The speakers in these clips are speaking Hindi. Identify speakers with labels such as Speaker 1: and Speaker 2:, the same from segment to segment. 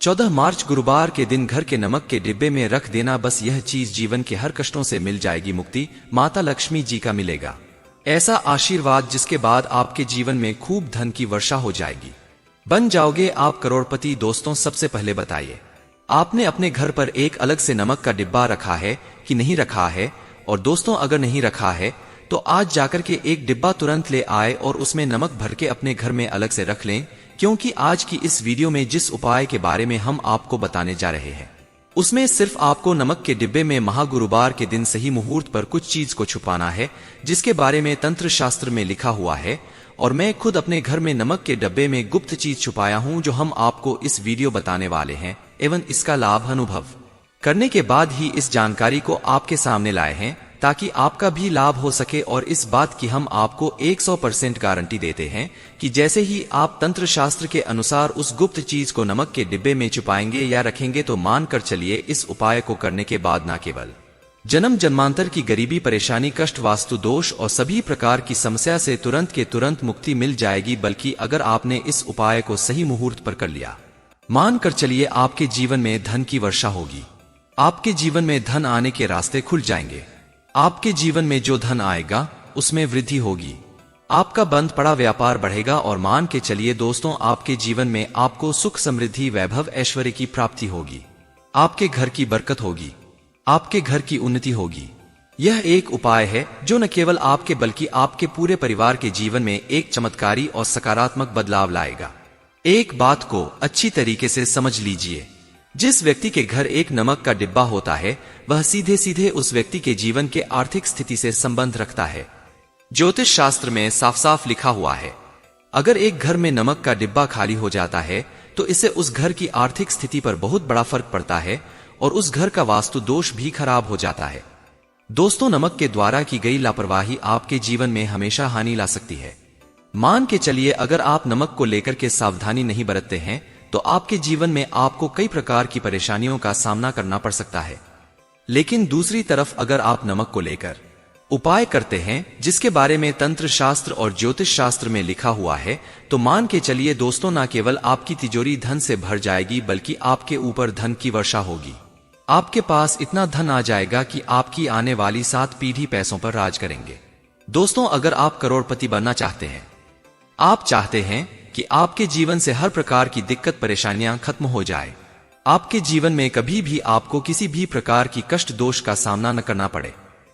Speaker 1: 14 मार्च गुरुवार के दिन घर के नमक के डिब्बे में रख देना, बस यह चीज जीवन के हर कष्टों से मिल जाएगी मुक्ति, माता लक्ष्मी जी का मिलेगा ऐसा आशीर्वाद, जिसके बाद आपके जीवन में खूब धन की वर्षा हो जाएगी, बन जाओगे आप करोड़पति। दोस्तों, सबसे पहले बताइए, आपने अपने घर पर एक अलग से नमक का डिब्बा रखा है कि नहीं रखा है? और दोस्तों, अगर नहीं रखा है तो आज जाकर के एक डिब्बा तुरंत ले आए और उसमें नमक भर के अपने घर में अलग से रख लें, क्योंकि आज की इस वीडियो में जिस उपाय के बारे में हम आपको बताने जा रहे हैं उसमें सिर्फ आपको नमक के डिब्बे में महागुरुवार के दिन सही मुहूर्त पर कुछ चीज को छुपाना है, जिसके बारे में तंत्र शास्त्र में लिखा हुआ है। और मैं खुद अपने घर में नमक के डिब्बे में गुप्त चीज छुपाया हूं, जो हम आपको इस वीडियो बताने वाले हैं एवं इसका लाभ अनुभव करने के बाद ही इस जानकारी को आपके सामने लाए हैं, ताकि आपका भी लाभ हो सके। और इस बात की हम आपको 100% गारंटी देते हैं कि जैसे ही आप तंत्र शास्त्र के अनुसार उस गुप्त चीज को नमक के डिब्बे में छुपाएंगे या रखेंगे, तो मानकर चलिए इस उपाय को करने के बाद न केवल जन्म जन्मांतर की गरीबी, परेशानी, कष्ट, वास्तु दोष और सभी प्रकार की समस्या से तुरंत के तुरंत मुक्ति मिल जाएगी, बल्कि अगर आपने इस उपाय को सही मुहूर्त पर कर लिया, मानकर चलिए आपके जीवन में धन की वर्षा होगी, आपके जीवन में धन आने के रास्ते खुल जाएंगे, आपके जीवन में जो धन आएगा उसमें वृद्धि होगी, आपका बंद पड़ा व्यापार बढ़ेगा और मान के चलिए दोस्तों, आपके जीवन में आपको सुख, समृद्धि, वैभव, ऐश्वर्य की प्राप्ति होगी, आपके घर की बरकत होगी, आपके घर की उन्नति होगी। यह एक उपाय है जो न केवल आपके बल्कि आपके पूरे परिवार के जीवन में एक चमत्कारी और सकारात्मक बदलाव लाएगा। एक बात को अच्छी तरीके से समझ लीजिए, जिस व्यक्ति के घर एक नमक का डिब्बा होता है वह सीधे सीधे उस व्यक्ति के जीवन के आर्थिक स्थिति से संबंध रखता है। ज्योतिष शास्त्र में साफ साफ लिखा हुआ है, अगर एक घर में नमक का डिब्बा खाली हो जाता है तो इससे उस घर की आर्थिक स्थिति पर बहुत बड़ा फर्क पड़ता है और उस घर का वास्तु दोष भी खराब हो जाता है। दोस्तों, नमक के द्वारा की गई लापरवाही आपके जीवन में हमेशा हानि ला सकती है। मान के चलिए, अगर आप नमक को लेकर के सावधानी नहीं बरतते हैं तो आपके जीवन में आपको कई प्रकार की परेशानियों का सामना करना पड़ सकता है। लेकिन दूसरी तरफ अगर आप नमक को लेकर उपाय करते हैं जिसके बारे में तंत्र शास्त्र और ज्योतिष शास्त्र में लिखा हुआ है, तो मान के चलिए दोस्तों, न केवल आपकी तिजोरी धन से भर जाएगी बल्कि आपके ऊपर धन की वर्षा होगी। आपके पास इतना धन आ जाएगा कि आपकी आने वाली 7 पीढ़ी पैसों पर राज करेंगे। दोस्तों, अगर आप करोड़पति बनना चाहते हैं, आप चाहते हैं कि आपके जीवन से हर प्रकार की दिक्कत, परेशानियां खत्म हो जाए, आपके जीवन में कभी भी आपको किसी भी प्रकार की कष्ट दोष का सामना न करना पड़े,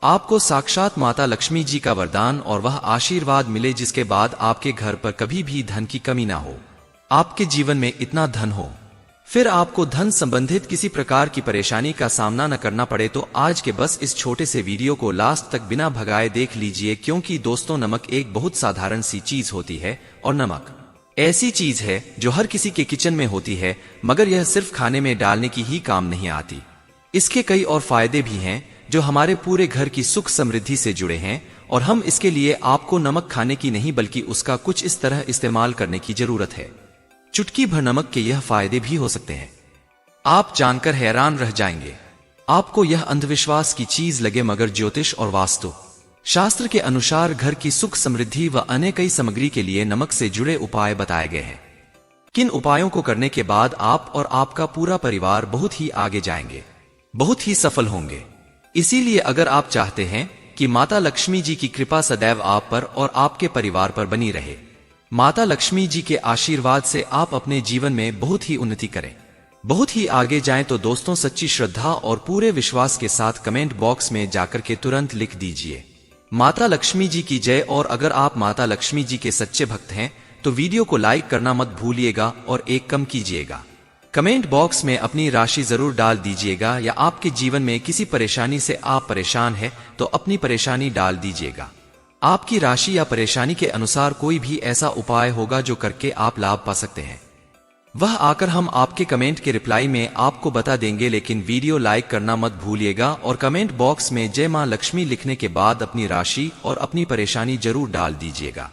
Speaker 1: आपको साक्षात माता लक्ष्मी जी का वरदान और वह आशीर्वाद मिले जिसके बाद आपके घर पर कभी भी धन की कमी ना हो, आपके जीवन में इतना धन हो, फिर आपको धन संबंधित किसी प्रकार की परेशानी का सामना न करना पड़े, तो आज के बस इस छोटे से वीडियो को लास्ट तक बिना भगाए देख लीजिए। क्योंकि दोस्तों, नमक एक बहुत साधारण सी चीज होती है और नमक ऐसी चीज है जो हर किसी के किचन में होती है, मगर यह सिर्फ खाने में डालने की ही काम नहीं आती। इसके कई और फायदे भी हैं जो हमारे पूरे घर की सुख समृद्धि से जुड़े हैं, और हम इसके लिए आपको नमक खाने की नहीं बल्कि उसका कुछ इस तरह इस्तेमाल करने की जरूरत है। चुटकी भर नमक के यह फायदे भी हो सकते हैं, आप जानकर हैरान रह जाएंगे। आपको यह अंधविश्वास की चीज लगे, मगर ज्योतिष और वास्तु शास्त्र के अनुसार घर की सुख समृद्धि व अन्य कई सामग्री के लिए नमक से जुड़े उपाय बताए गए हैं। किन उपायों को करने के बाद आप और आपका पूरा परिवार बहुत ही आगे जाएंगे, बहुत ही सफल होंगे। इसीलिए अगर आप चाहते हैं कि माता लक्ष्मी जी की कृपा सदैव आप पर और आपके परिवार पर बनी रहे, माता लक्ष्मी जी के आशीर्वाद से आप अपने जीवन में बहुत ही उन्नति करें, बहुत ही आगे जाएं, तो दोस्तों, सच्ची श्रद्धा और पूरे विश्वास के साथ कमेंट बॉक्स में जाकर के तुरंत लिख दीजिए, माता लक्ष्मी जी की जय। और अगर आप माता लक्ष्मी जी के सच्चे भक्त हैं तो वीडियो को लाइक करना मत भूलिएगा और एक कम कीजिएगा, कमेंट बॉक्स में अपनी राशि जरूर डाल दीजिएगा, या आपके जीवन में किसी परेशानी से आप परेशान हैं तो अपनी परेशानी डाल दीजिएगा। आपकी राशि या परेशानी के अनुसार कोई भी ऐसा उपाय होगा जो करके आप लाभ पा सकते हैं, वह आकर हम आपके कमेंट के रिप्लाई में आपको बता देंगे। लेकिन वीडियो लाइक करना मत भूलिएगा और कमेंट बॉक्स में जय मां लक्ष्मी लिखने के बाद अपनी राशि और अपनी परेशानी जरूर डाल दीजिएगा।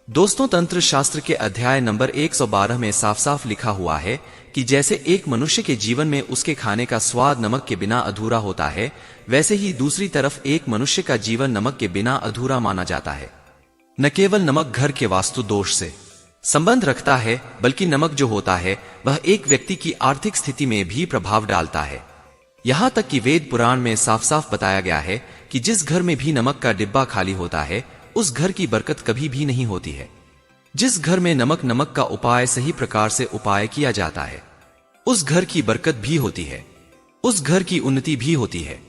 Speaker 1: दोस्तों, तंत्र शास्त्र के अध्याय नंबर 112 में साफ साफ लिखा हुआ है कि जैसे एक मनुष्य के जीवन में उसके खाने का स्वाद नमक के बिना अधूरा होता है, वैसे ही दूसरी तरफ एक मनुष्य का जीवन नमक के बिना अधूरा माना जाता है। न केवल नमक घर के वास्तु दोष से संबंध रखता है, बल्कि नमक जो होता है वह एक व्यक्ति की आर्थिक स्थिति में भी प्रभाव डालता है। यहाँ तक कि वेद पुराण में साफ साफ बताया गया है कि जिस घर में भी नमक का डिब्बा खाली होता है उस घर की बरकत कभी भी नहीं होती है। जिस घर में नमक का उपाय सही प्रकार से उपाय किया जाता है उस घर की बरकत भी होती है, उस घर की उन्नति भी होती है,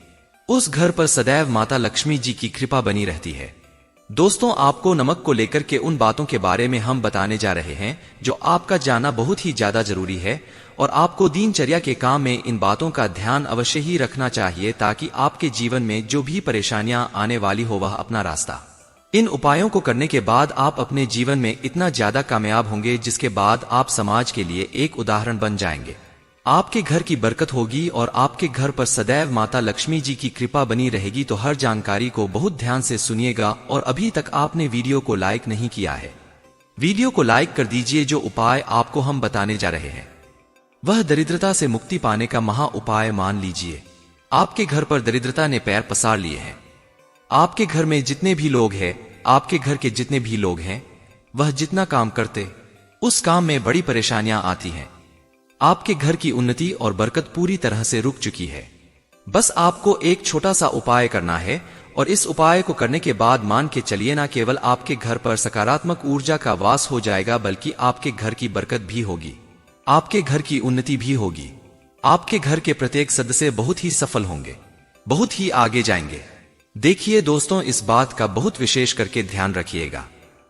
Speaker 1: उस घर पर सदैव माता लक्ष्मी जी की कृपा बनी रहती है। दोस्तों, आपको नमक को लेकर के उन बातों के बारे में हम बताने जा रहे हैं जो आपका जानना बहुत ही ज्यादा जरूरी है और आपको दिनचर्या के काम में इन बातों का ध्यान अवश्य ही रखना चाहिए ताकि आपके जीवन में जो भी परेशानियां आने वाली हो वह अपना रास्ता। इन उपायों को करने के बाद आप अपने जीवन में इतना ज्यादा कामयाब होंगे जिसके बाद आप समाज के लिए एक उदाहरण बन जाएंगे। आपके घर की बरकत होगी और आपके घर पर सदैव माता लक्ष्मी जी की कृपा बनी रहेगी। तो हर जानकारी को बहुत ध्यान से सुनिएगा और अभी तक आपने वीडियो को लाइक नहीं किया है, वीडियो को लाइक कर दीजिए। जो उपाय आपको हम बताने जा रहे हैं वह दरिद्रता से मुक्ति पाने का महा उपाय मान लीजिए। आपके घर पर दरिद्रता ने पैर पसार लिए हैं। आपके घर में जितने भी लोग हैं, आपके घर के जितने भी लोग हैं, वह जितना काम करते उस काम में बड़ी परेशानियां आती हैं। आपके घर की उन्नति और बरकत पूरी तरह से रुक चुकी है। बस आपको एक छोटा सा उपाय करना है और इस उपाय को करने के बाद मान के चलिए ना केवल आपके घर पर सकारात्मक ऊर्जा का वास हो जाएगा बल्कि आपके घर की बरकत भी होगी, आपके घर की उन्नति भी होगी। आपके घर के प्रत्येक सदस्य बहुत ही सफल होंगे, बहुत ही आगे जाएंगे। देखिए दोस्तों, इस बात का बहुत विशेष करके ध्यान रखिएगा।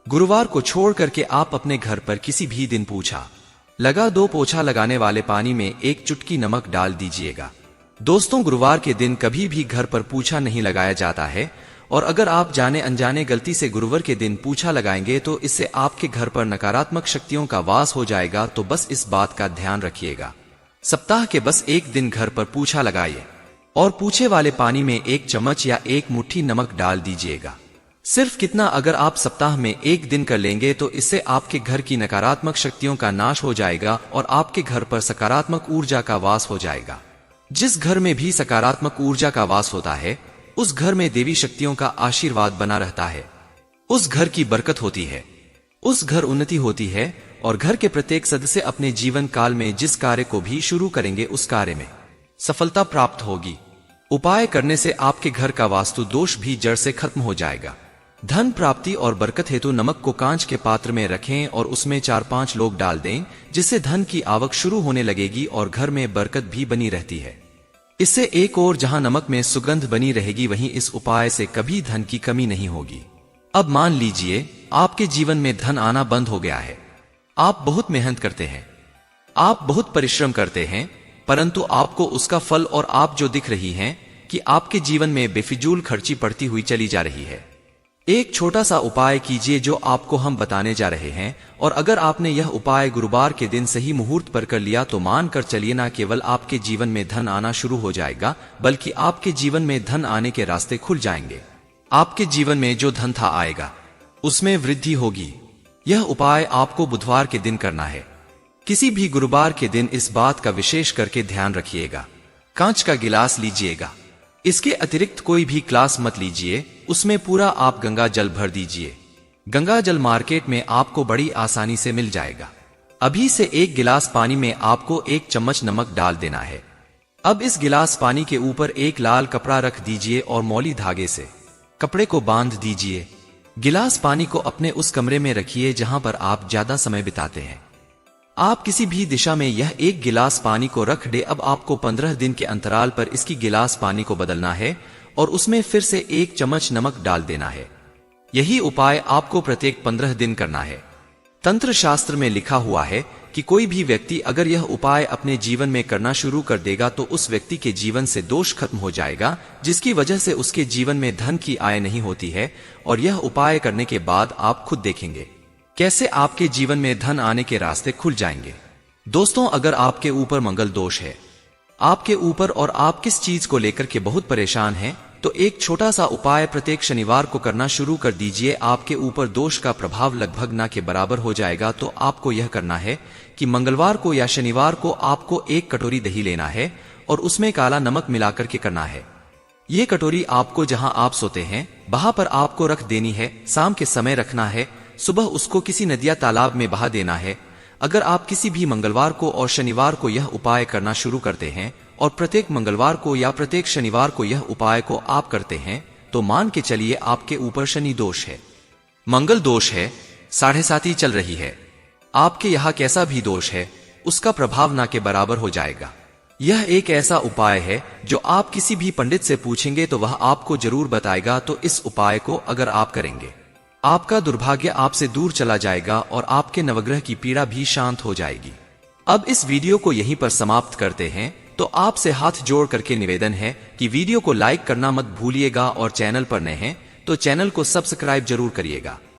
Speaker 1: गुरुवार को छोड़ करके आप अपने घर पर किसी भी दिन पोछा लगा 2 पोछा लगाने वाले पानी में 1 चुटकी नमक डाल दीजिएगा। दोस्तों, गुरुवार के दिन कभी भी घर पर पूछा नहीं लगाया जाता है और अगर आप जाने अनजाने गलती से गुरुवार के दिन पूछा लगाएंगे तो इससे आपके घर पर नकारात्मक शक्तियों का वास हो जाएगा। तो बस इस बात का ध्यान रखिएगा। सप्ताह के बस 1 दिन घर पर पूछा लगाइए और पूछे वाले पानी में 1 चम्मच या 1 मुट्ठी नमक डाल दीजिएगा। सिर्फ कितना अगर आप सप्ताह में 1 दिन कर लेंगे तो इससे आपके घर की नकारात्मक शक्तियों का नाश हो जाएगा और आपके घर पर सकारात्मक ऊर्जा का वास हो जाएगा। जिस घर में भी सकारात्मक ऊर्जा का वास होता है उस घर में देवी शक्तियों का आशीर्वाद बना रहता है, उस घर की बरकत होती है, उस घर उन्नति होती है और घर के प्रत्येक सदस्य अपने जीवन काल में जिस कार्य को भी शुरू करेंगे उस कार्य में सफलता प्राप्त होगी। उपाय करने से आपके घर का वास्तु दोष भी जड़ से खत्म हो जाएगा। धन प्राप्ति और बरकत हेतु नमक को कांच के पात्र में रखें और उसमें 4-5 लोग डाल दें, जिससे धन की आवक शुरू होने लगेगी और घर में बरकत भी बनी रहती है। इससे एक और जहां नमक में सुगंध बनी रहेगी वहीं इस उपाय से कभी धन की कमी नहीं होगी। अब मान लीजिए आपके जीवन में धन आना बंद हो गया है। आप बहुत मेहनत करते हैं, आप बहुत परिश्रम करते हैं, परंतु आपको उसका फल और आप जो दिख रही हैं कि आपके जीवन में बेफिजूल खर्ची पड़ती हुई चली जा रही है। एक छोटा सा उपाय कीजिए जो आपको हम बताने जा रहे हैं और अगर आपने यह उपाय गुरुवार के दिन सही मुहूर्त पर कर लिया तो मान कर चलिए ना केवल आपके जीवन में धन आना शुरू हो जाएगा बल्कि आपके जीवन में धन आने के रास्ते खुल जाएंगे। आपके जीवन में जो धन था आएगा उसमें वृद्धि होगी। यह उपाय आपको बुधवार के दिन करना है। किसी भी गुरुवार के दिन इस बात का विशेष करके ध्यान रखिएगा। कांच का गिलास लीजिएगा, इसके अतिरिक्त कोई भी ग्लास मत लीजिए, उसमें पूरा आप गंगा जल भर दीजिए। गंगा जल मार्केट में आपको बड़ी आसानी से मिल जाएगा। अभी से 1 गिलास पानी में आपको 1 चम्मच नमक डाल देना है। अब इस गिलास पानी के ऊपर एक लाल कपड़ा रख दीजिए और मौली धागे से कपड़े को बांध दीजिए। गिलास पानी को अपने उस कमरे में रखिए जहां पर आप ज्यादा समय बिताते हैं। आप किसी भी दिशा में यह 1 गिलास पानी को रख दे। अब आपको 15 दिन के अंतराल पर इसकी गिलास पानी को बदलना है और उसमें फिर से 1 चम्मच नमक डाल देना है। यही उपाय आपको प्रत्येक 15 दिन करना है। तंत्र शास्त्र में लिखा हुआ है कि कोई भी व्यक्ति अगर यह उपाय अपने जीवन में करना शुरू कर देगा तो उस व्यक्ति के जीवन से दोष खत्म हो जाएगा, जिसकी वजह से उसके जीवन में धन की आय नहीं होती है। और यह उपाय करने के बाद आप खुद देखेंगे कैसे आपके जीवन में धन आने के रास्ते खुल जाएंगे। दोस्तों, अगर आपके ऊपर मंगल दोष है, आपके ऊपर और आप किस चीज को लेकर के बहुत परेशान हैं, तो एक छोटा सा उपाय प्रत्येक शनिवार को करना शुरू कर दीजिए। आपके ऊपर दोष का प्रभाव लगभग ना के बराबर हो जाएगा। तो आपको यह करना है कि मंगलवार को या शनिवार को आपको 1 कटोरी दही लेना है और उसमें काला नमक मिलाकर के करना है। ये कटोरी आपको जहां आप सोते हैं वहां पर आपको रख देनी है। शाम के समय रखना है सुबह उसको किसी नदी या तालाब में बहा देना है। अगर आप किसी भी मंगलवार को और शनिवार को यह उपाय करना शुरू करते हैं और प्रत्येक मंगलवार को या प्रत्येक शनिवार को यह उपाय को आप करते हैं, तो मान के चलिए आपके ऊपर शनि दोष है, मंगल दोष है, 7.5 चल रही है, आपके यहाँ कैसा भी दोष है उसका प्रभाव ना के बराबर हो जाएगा। यह एक ऐसा उपाय है जो आप किसी भी पंडित से पूछेंगे तो वह आपको जरूर बताएगा। तो इस उपाय को अगर आप करेंगे, आपका दुर्भाग्य आपसे दूर चला जाएगा और आपके नवग्रह की पीड़ा भी शांत हो जाएगी। अब इस वीडियो को यहीं पर समाप्त करते हैं। तो आपसे हाथ जोड़ करके निवेदन है कि वीडियो को लाइक करना मत भूलिएगा और चैनल पर नए हैं तो चैनल को सब्सक्राइब जरूर करिएगा।